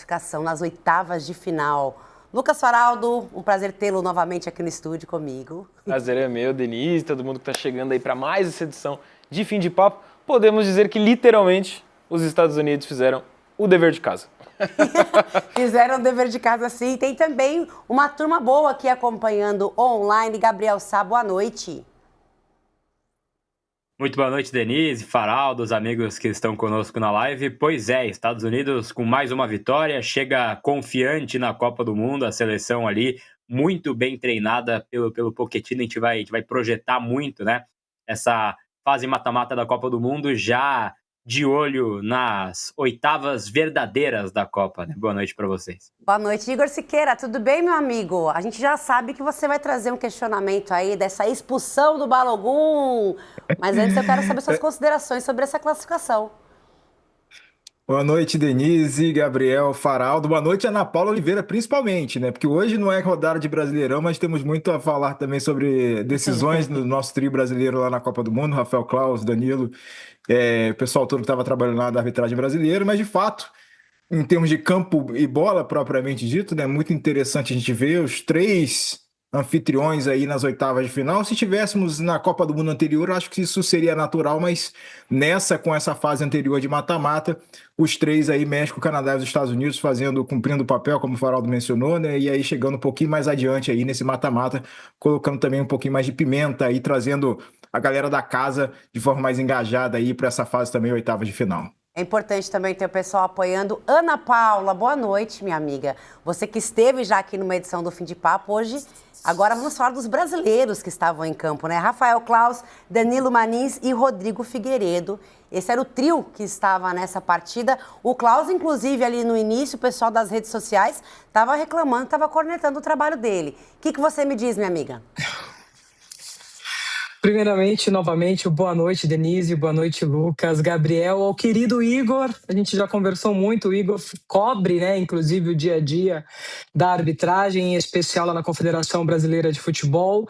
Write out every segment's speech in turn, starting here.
classificação nas oitavas de final. Lucas Faraldo, um prazer tê-lo novamente aqui no estúdio comigo. Prazer é meu, Denise, todo mundo que está chegando aí para mais essa edição de Fim de Papo. Podemos dizer que, literalmente, os Estados Unidos fizeram o dever de casa. Fizeram o dever de casa, sim. Tem também uma turma boa aqui acompanhando online. Gabriel Sá, boa noite. Muito boa noite, Denise, Faraldo, os amigos que estão conosco na live. Pois é, Estados Unidos com mais uma vitória, chega confiante na Copa do Mundo, a seleção ali muito bem treinada pelo Pochettino. A gente vai projetar muito, né? Essa fase mata-mata da Copa do Mundo, já de olho nas oitavas verdadeiras da Copa, né? Boa noite para vocês. Boa noite, Igor Siqueira. Tudo bem, meu amigo? A gente já sabe que você vai trazer um questionamento aí dessa expulsão do Balogun. Mas antes eu quero saber suas considerações sobre essa classificação. Boa noite, Denise, Gabriel, Faraldo. Boa noite, Ana Paula Oliveira, principalmente, né? Porque hoje não é rodada de Brasileirão, mas temos muito a falar também sobre decisões do nosso trio brasileiro lá na Copa do Mundo, Rafael Claus, Danilo, o pessoal todo que estava trabalhando lá da arbitragem brasileira, mas de fato, em termos de campo e bola propriamente dito, né? Muito interessante a gente ver os três anfitriões aí nas oitavas de final. Se tivéssemos na Copa do Mundo anterior, acho que isso seria natural, mas com essa fase anterior de mata-mata, os três aí, México, Canadá e os Estados Unidos, cumprindo o papel, como o Faraldo mencionou, né? E aí chegando um pouquinho mais adiante aí nesse mata-mata, colocando também um pouquinho mais de pimenta aí, trazendo a galera da casa de forma mais engajada aí para essa fase também, oitavas de final. É importante também ter o pessoal apoiando. Ana Paula, boa noite, minha amiga. Você que esteve já aqui numa edição do Fim de Papo, hoje, agora vamos falar dos brasileiros que estavam em campo, né? Rafael Claus, Danilo Manins e Rodrigo Figueiredo. Esse era o trio que estava nessa partida. O Claus, inclusive, ali no início, o pessoal das redes sociais estava reclamando, estava cornetando o trabalho dele. O que você me diz, minha amiga? Primeiramente, novamente, boa noite, Denise, boa noite, Lucas, Gabriel, ao querido Igor. A gente já conversou muito, o Igor cobre, né, inclusive o dia a dia da arbitragem, em especial lá na Confederação Brasileira de Futebol.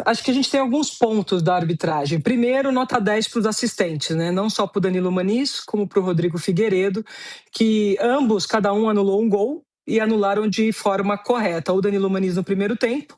Acho que a gente tem alguns pontos da arbitragem. Primeiro, nota 10 para os assistentes, né? Não só para o Danilo Manins, como para o Rodrigo Figueiredo, que ambos, cada um anulou um gol e anularam de forma correta. O Danilo Manins no primeiro tempo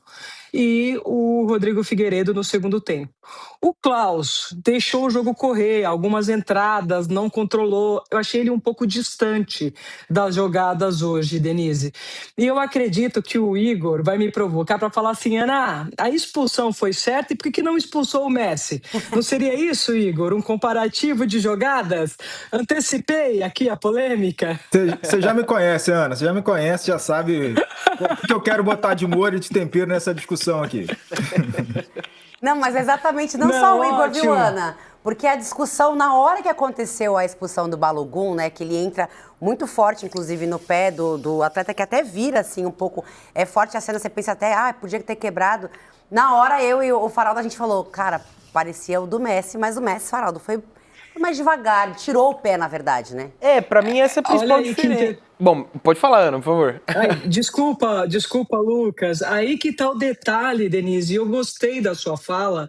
e o Rodrigo Figueiredo no segundo tempo. O Claus deixou o jogo correr, algumas entradas, não controlou. Eu achei ele um pouco distante das jogadas hoje, Denise. E eu acredito que o Igor vai me provocar para falar assim, Ana, a expulsão foi certa e por que não expulsou o Messi? Não seria isso, Igor? Um comparativo de jogadas? Antecipei aqui a polêmica? Você já me conhece, Ana, você já me conhece, já sabe o que eu quero botar de molho e de tempero nessa discussão aqui. Não, mas exatamente não só o Igor, viu, Ana? Porque a discussão, na hora que aconteceu a expulsão do Balogun, né, que ele entra muito forte, inclusive, no pé do atleta, que até vira, assim, um pouco, é forte a cena, você pensa até, podia ter quebrado. Na hora, eu e o Faraldo, a gente falou, cara, parecia o do Messi, mas o Messi, Faraldo, foi mais devagar, tirou o pé, na verdade, né? Pra mim essa é a principal diferença. Bom, pode falar, Ana, por favor. Desculpa, Lucas. Aí que tá o detalhe, Denise. Eu gostei da sua fala,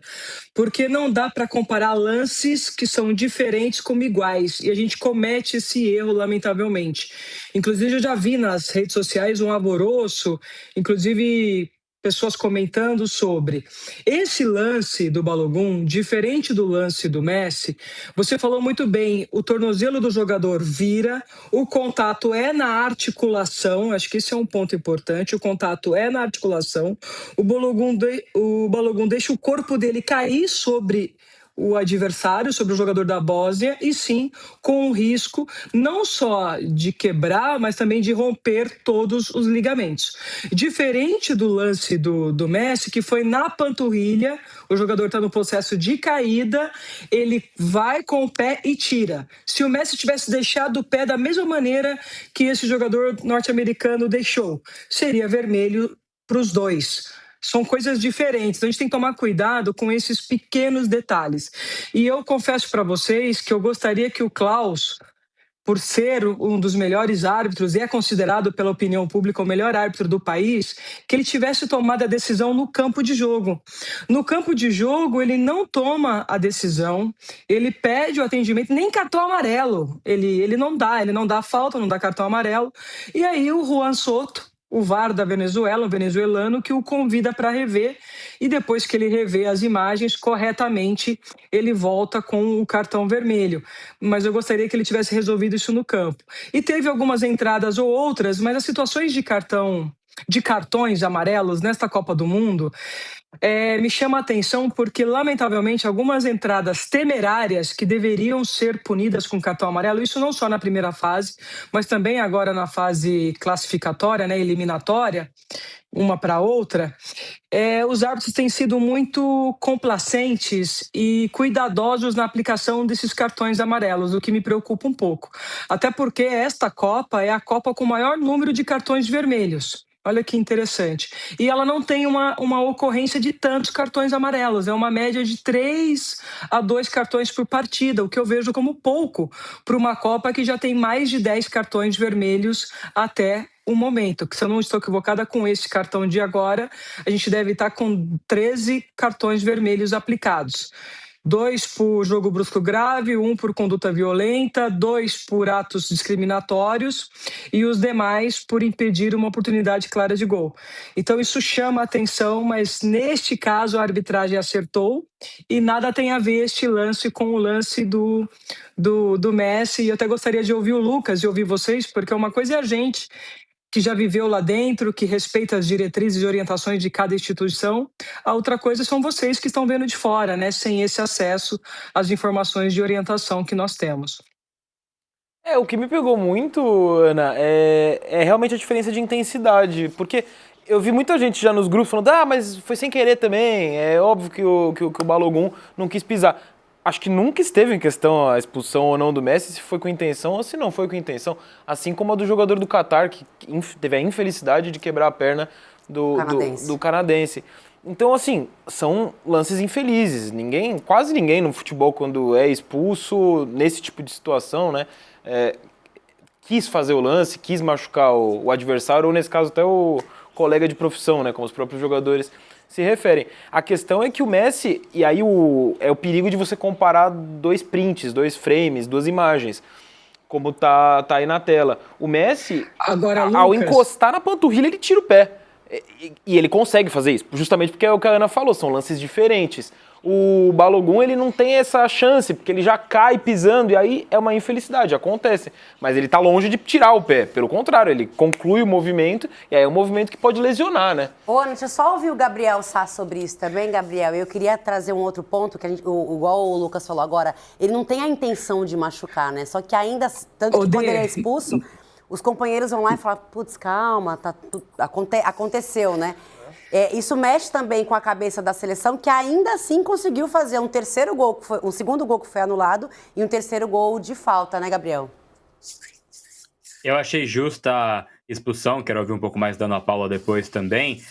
porque não dá para comparar lances que são diferentes como iguais. E a gente comete esse erro, lamentavelmente. Inclusive, eu já vi nas redes sociais um alvoroço, inclusive pessoas comentando sobre esse lance do Balogun, diferente do lance do Messi. Você falou muito bem, o tornozelo do jogador vira, o contato é na articulação, acho que esse é um ponto importante, o contato é na articulação, o Balogun deixa o corpo dele cair sobre o adversário, sobre o jogador da Bósnia, e sim com o risco não só de quebrar, mas também de romper todos os ligamentos. Diferente do lance do Messi, que foi na panturrilha, o jogador está no processo de caída, ele vai com o pé e tira. Se o Messi tivesse deixado o pé da mesma maneira que esse jogador norte-americano deixou, seria vermelho para os dois. São coisas diferentes, então a gente tem que tomar cuidado com esses pequenos detalhes. E eu confesso para vocês que eu gostaria que o Claus por ser um dos melhores árbitros e é considerado pela opinião pública o melhor árbitro do país, que ele tivesse tomado a decisão no campo de jogo. No campo de jogo, ele não toma a decisão, ele pede o atendimento, nem cartão amarelo, ele não dá falta, não dá cartão amarelo. E aí o Juan Soto, o VAR da Venezuela, um venezuelano, que o convida para rever, e depois que ele revê as imagens corretamente, ele volta com o cartão vermelho. Mas eu gostaria que ele tivesse resolvido isso no campo. E teve algumas entradas ou outras, mas as situações de cartões amarelos nesta Copa do Mundo me chama a atenção porque, lamentavelmente, algumas entradas temerárias que deveriam ser punidas com cartão amarelo, isso não só na primeira fase, mas também agora na fase classificatória, né, eliminatória, uma para outra, os árbitros têm sido muito complacentes e cuidadosos na aplicação desses cartões amarelos, o que me preocupa um pouco. Até porque esta Copa é a Copa com o maior número de cartões vermelhos. Olha que interessante. E ela não tem uma ocorrência de tantos cartões amarelos. É uma média de 3 a 2 cartões por partida, o que eu vejo como pouco para uma Copa que já tem mais de 10 cartões vermelhos até o momento. Que, se eu não estou equivocada, com esse cartão de agora, a gente deve estar com 13 cartões vermelhos aplicados. 2 por jogo brusco grave, 1 por conduta violenta, 2 por atos discriminatórios e os demais por impedir uma oportunidade clara de gol. Então isso chama a atenção, mas neste caso a arbitragem acertou e nada tem a ver este lance com o lance do Messi. E eu até gostaria de ouvir o Lucas e ouvir vocês, porque uma coisa é a gente que já viveu lá dentro, que respeita as diretrizes e orientações de cada instituição. A outra coisa são vocês que estão vendo de fora, né, sem esse acesso às informações de orientação que nós temos. O que me pegou muito, Ana, é realmente a diferença de intensidade, porque eu vi muita gente já nos grupos falando, mas foi sem querer também, é óbvio que o Balogun não quis pisar. Acho que nunca esteve em questão a expulsão ou não do Messi, se foi com intenção ou se não foi com intenção. Assim como a do jogador do Catar, que teve a infelicidade de quebrar a perna do canadense. Então, assim, são lances infelizes. Quase ninguém no futebol, quando é expulso nesse tipo de situação, né, quis fazer o lance, quis machucar o adversário, ou nesse caso até o colega de profissão, né, como os próprios jogadores se referem. A questão é que o Messi, e aí é o perigo de você comparar 2 prints, 2 frames, 2 imagens, como tá aí na tela. O Messi, Agora, ao Lucas, encostar na panturrilha, ele tira o pé. E ele consegue fazer isso, justamente porque é o que a Ana falou, são lances diferentes. O Balogun, ele não tem essa chance, porque ele já cai pisando, e aí é uma infelicidade, acontece. Mas ele tá longe de tirar o pé, pelo contrário, ele conclui o movimento, e aí é um movimento que pode lesionar, né? Ô, Ana, deixa eu só ouvir o Gabriel Sá sobre isso também, Gabriel. Eu queria trazer um outro ponto, que igual o Lucas falou agora, ele não tem a intenção de machucar, né? Só que ainda, tanto que quando ele é expulso, os companheiros vão lá e falam, putz, calma, aconteceu, né? Isso mexe também com a cabeça da seleção, que ainda assim conseguiu fazer um terceiro gol, um segundo gol que foi anulado e um terceiro gol de falta, né, Gabriel? Eu achei justa a expulsão, quero ouvir um pouco mais da Ana Paula depois também,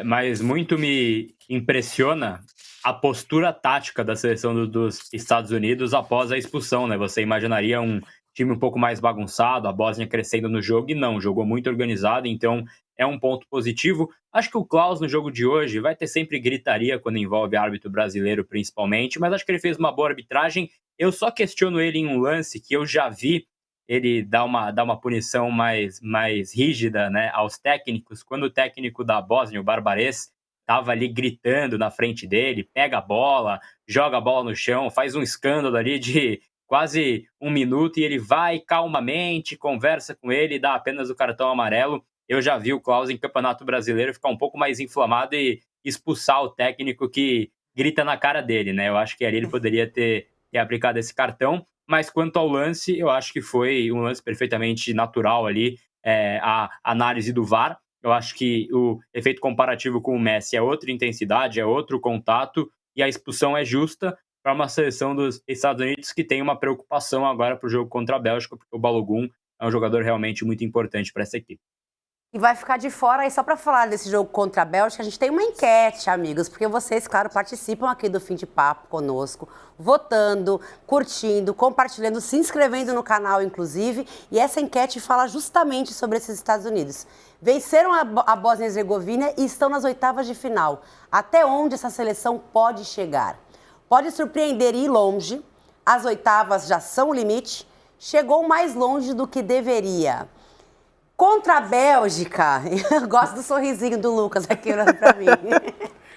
mas muito me impressiona a postura tática da seleção dos Estados Unidos após a expulsão, né? Você imaginaria um time um pouco mais bagunçado, a Bósnia crescendo no jogo, e não, jogou muito organizado, então é um ponto positivo. Acho que o Klaus, no jogo de hoje, vai ter sempre gritaria quando envolve árbitro brasileiro, principalmente, mas acho que ele fez uma boa arbitragem. Eu só questiono ele em um lance que eu já vi ele dar uma punição mais rígida, né, aos técnicos, quando o técnico da Bósnia, o Barbarez, estava ali gritando na frente dele, pega a bola, joga a bola no chão, faz um escândalo ali de quase 1 minuto, e ele vai calmamente, conversa com ele, dá apenas o cartão amarelo. Eu já vi o Klaus em Campeonato Brasileiro ficar um pouco mais inflamado e expulsar o técnico que grita na cara dele, né? Eu acho que ali ele poderia ter aplicado esse cartão, mas quanto ao lance, eu acho que foi um lance perfeitamente natural ali, a análise do VAR. Eu acho que o efeito comparativo com o Messi é outra intensidade, é outro contato, e a expulsão é justa para uma seleção dos Estados Unidos que tem uma preocupação agora para o jogo contra a Bélgica, porque o Balogun é um jogador realmente muito importante para essa equipe. E vai ficar de fora aí só para falar desse jogo contra a Bélgica. A gente tem uma enquete, amigos, porque vocês, claro, participam aqui do Fim de Papo conosco, votando, curtindo, compartilhando, se inscrevendo no canal, inclusive. E essa enquete fala justamente sobre esses Estados Unidos. Venceram a Bósnia e Herzegovina e estão nas oitavas de final. Até onde essa seleção pode chegar? Pode surpreender e ir longe. As oitavas já são o limite. Chegou mais longe do que deveria. Contra a Bélgica, eu gosto do sorrisinho do Lucas aqui olhando pra mim.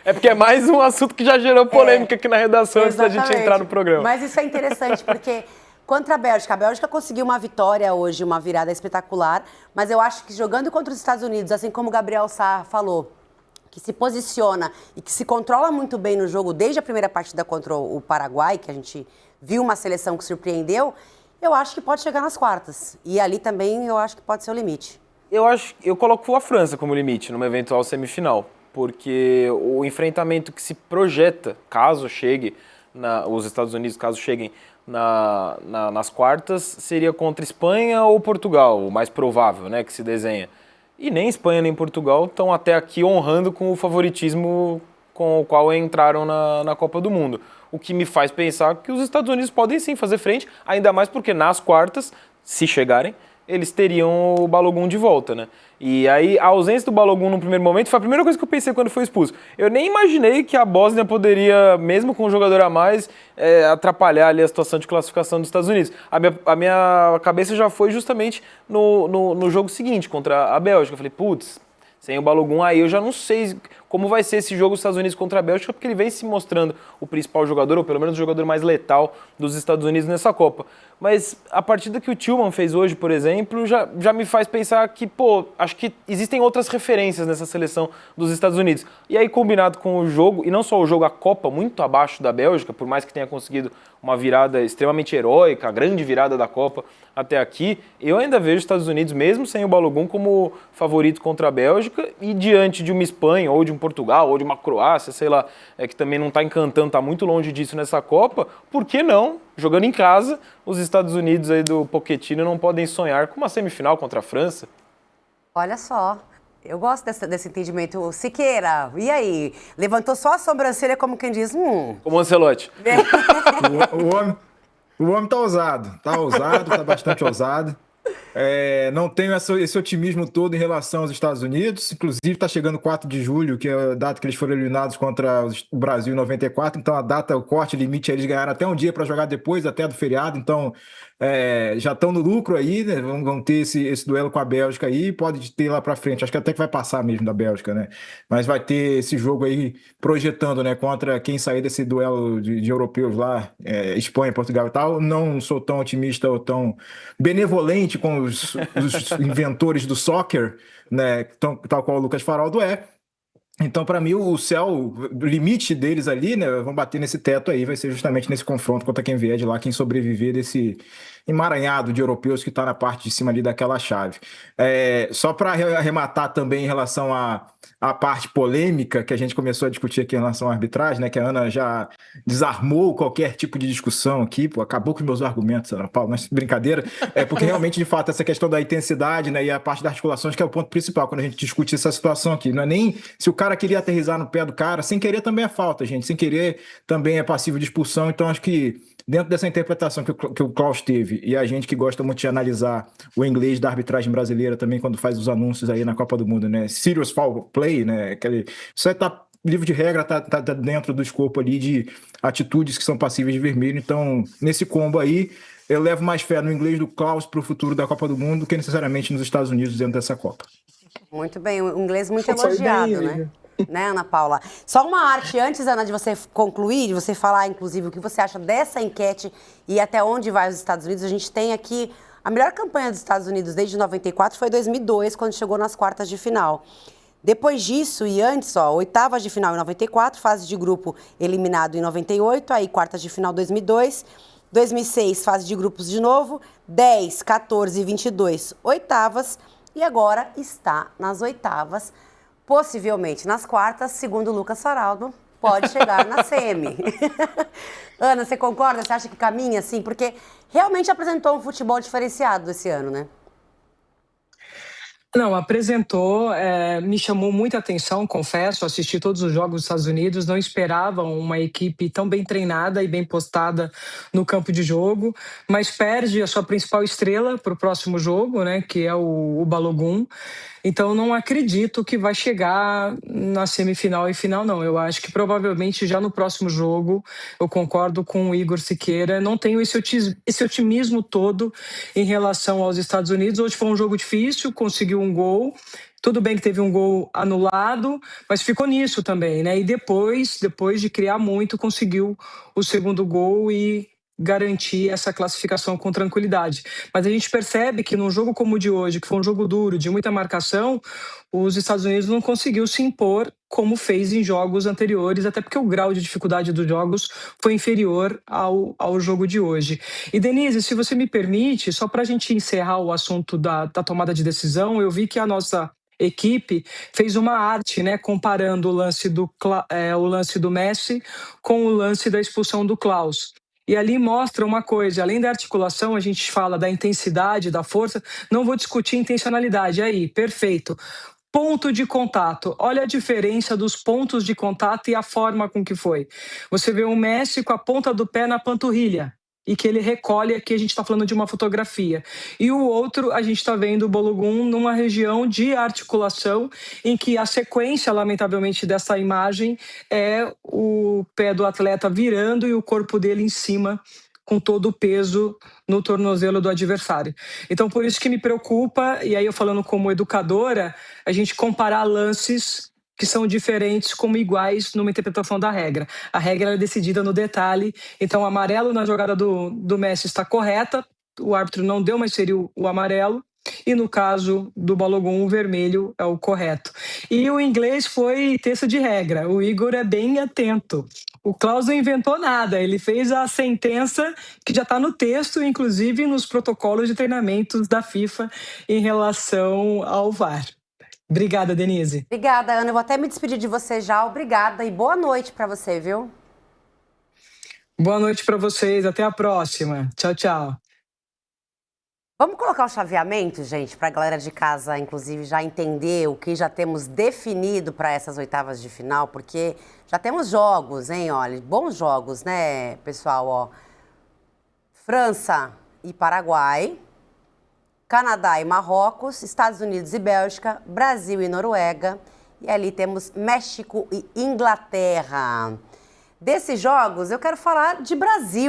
É porque é mais um assunto que já gerou polêmica aqui na redação antes da gente entrar no programa. Mas isso é interessante, porque contra a Bélgica conseguiu uma vitória hoje, uma virada espetacular, mas eu acho que jogando contra os Estados Unidos, assim como o Gabriel Sá falou, que se posiciona e que se controla muito bem no jogo, desde a primeira partida contra o Paraguai, que a gente viu uma seleção que surpreendeu, eu acho que pode chegar nas quartas. E ali também eu acho que pode ser o limite. Eu coloco a França como limite numa eventual semifinal, porque o enfrentamento que se projeta, caso chegue, os Estados Unidos, caso cheguem nas quartas, seria contra Espanha ou Portugal, o mais provável, né, que se desenha. E nem Espanha nem Portugal estão até aqui honrando com o favoritismo com o qual entraram na Copa do Mundo. O que me faz pensar que os Estados Unidos podem sim fazer frente, ainda mais porque nas quartas, se chegarem, eles teriam o Balogun de volta, né? E aí a ausência do Balogun no primeiro momento foi a primeira coisa que eu pensei quando foi expulso. Eu nem imaginei que a Bósnia poderia, mesmo com um jogador a mais, atrapalhar ali a situação de classificação dos Estados Unidos. A minha cabeça já foi justamente no jogo seguinte, contra a Bélgica. Eu falei, putz, sem o Balogun aí eu já não sei como vai ser esse jogo dos Estados Unidos contra a Bélgica, porque ele vem se mostrando o principal jogador, ou pelo menos o jogador mais letal dos Estados Unidos nessa Copa. Mas a partida que o Tillman fez hoje, por exemplo, já me faz pensar que, acho que existem outras referências nessa seleção dos Estados Unidos. E aí, combinado com o jogo, e não só o jogo, a Copa muito abaixo da Bélgica, por mais que tenha conseguido uma virada extremamente heróica, a grande virada da Copa até aqui, eu ainda vejo os Estados Unidos, mesmo sem o Balogun, como favorito contra a Bélgica, e diante de uma Espanha, ou de um Portugal, ou de uma Croácia, sei lá, que também não está encantando, está muito longe disso nessa Copa, por que não, jogando em casa, os Estados Unidos aí do Pochettino não podem sonhar com uma semifinal contra a França? Olha só, eu gosto desse entendimento. Siqueira, e aí? Levantou só a sobrancelha como quem diz, Como o Ancelotti. O homem tá ousado, tá bastante ousado. Não tenho esse otimismo todo em relação aos Estados Unidos. Inclusive, está chegando 4 de julho, que é a data que eles foram eliminados contra o Brasil em 94. Então, a data, o corte limite, eles ganharam até um dia para jogar depois, até do feriado. Então, já estão no lucro aí, né? Vão ter esse duelo com a Bélgica aí. Pode ter lá para frente. Acho que até que vai passar mesmo da Bélgica, né? Mas vai ter esse jogo aí projetando, né? Contra quem sair desse duelo de europeus lá, Espanha, Portugal e tal. Não sou tão otimista ou tão benevolente com os inventores do soccer, né, tal qual o Lucas Faraldo é. Então, para mim, o limite deles ali, né, vão bater nesse teto aí, vai ser justamente nesse confronto contra quem vier de lá, quem sobreviver desse emaranhado de europeus que está na parte de cima ali daquela chave. Só para arrematar também em relação à parte polêmica que a gente começou a discutir aqui em relação à arbitragem, né, que a Ana já desarmou qualquer tipo de discussão aqui, acabou com os meus argumentos, Ana Paula, mas brincadeira, porque realmente, de fato, essa questão da intensidade, né, e a parte das articulações que é o ponto principal quando a gente discute essa situação aqui. Não é nem se o cara queria aterrissar no pé do cara, sem querer também é falta, gente, sem querer também é passivo de expulsão. Então acho que dentro dessa interpretação que o Klaus teve, e a gente que gosta muito de analisar o inglês da arbitragem brasileira também quando faz os anúncios aí na Copa do Mundo, né, serious foul play, né, isso aí tá livro de regra, tá dentro do escopo ali de atitudes que são passíveis de vermelho. Então, nesse combo aí, eu levo mais fé no inglês do Klaus para o futuro da Copa do Mundo do que necessariamente nos Estados Unidos dentro dessa Copa. Muito bem, o inglês muito elogiado, né? Né, Ana Paula? Só uma arte antes, Ana, de você concluir, de você falar, inclusive, o que você acha dessa enquete e até onde vai os Estados Unidos. A gente tem aqui a melhor campanha dos Estados Unidos desde 94 foi 2002, quando chegou nas quartas de final. Depois disso e antes, oitavas de final em 94, fase de grupo eliminado em 98, aí quartas de final 2002, 2006, fase de grupos de novo, 10, 14 e 22, oitavas, e agora está nas oitavas, possivelmente nas quartas, segundo o Lucas Faraldo, pode chegar na semi. Ana, você concorda? Você acha que caminha assim? Porque realmente apresentou um futebol diferenciado esse ano, né? Não, apresentou, me chamou muita atenção, confesso, assisti todos os jogos dos Estados Unidos, não esperava uma equipe tão bem treinada e bem postada no campo de jogo, mas perde a sua principal estrela para o próximo jogo, né, que é o Balogun. Então, não acredito que vai chegar na semifinal e final, não. Eu acho que provavelmente já no próximo jogo, eu concordo com o Igor Siqueira, não tenho esse otimismo todo em relação aos Estados Unidos. Hoje foi um jogo difícil, conseguiu um gol. Tudo bem que teve um gol anulado, mas ficou nisso também, né? E depois de criar muito, conseguiu o segundo gol e garantir essa classificação com tranquilidade. Mas a gente percebe que num jogo como o de hoje, que foi um jogo duro, de muita marcação, os Estados Unidos não conseguiu se impor como fez em jogos anteriores, até porque o grau de dificuldade dos jogos foi inferior ao jogo de hoje. E, Denise, se você me permite, só para a gente encerrar o assunto da tomada de decisão, eu vi que a nossa equipe fez uma arte, né, comparando o lance do Messi com o lance da expulsão do Klaus. E ali mostra uma coisa, além da articulação, a gente fala da intensidade, da força, não vou discutir intencionalidade, aí, perfeito. Ponto de contato, olha a diferença dos pontos de contato e a forma com que foi. Você vê o Messi com a ponta do pé na panturrilha, e que ele recolhe, aqui a gente está falando de uma fotografia. E o outro, a gente está vendo o Balogun numa região de articulação, em que a sequência, lamentavelmente, dessa imagem é o pé do atleta virando e o corpo dele em cima, com todo o peso no tornozelo do adversário. Então, por isso que me preocupa, e aí eu falando como educadora, a gente comparar lances que são diferentes como iguais numa interpretação da regra. A regra é decidida no detalhe, então o amarelo na jogada do Messi está correta, o árbitro não deu, mas seria o amarelo, e no caso do Balogun, o vermelho é o correto. E o inglês foi texto de regra, o Igor é bem atento. O Klaus não inventou nada, ele fez a sentença que já está no texto, inclusive nos protocolos de treinamentos da FIFA em relação ao VAR. Obrigada, Denise. Obrigada, Ana. Eu vou até me despedir de você já. Obrigada e boa noite para você, viu? Boa noite para vocês. Até a próxima. Tchau, tchau. Vamos colocar o chaveamento, gente, para a galera de casa, inclusive, já entender o que já temos definido para essas oitavas de final, porque já temos jogos, hein? Olha, bons jogos, né, pessoal? Ó, França e Paraguai, Canadá e Marrocos, Estados Unidos e Bélgica, Brasil e Noruega, e ali temos México e Inglaterra. Desses jogos, eu quero falar de Brasil.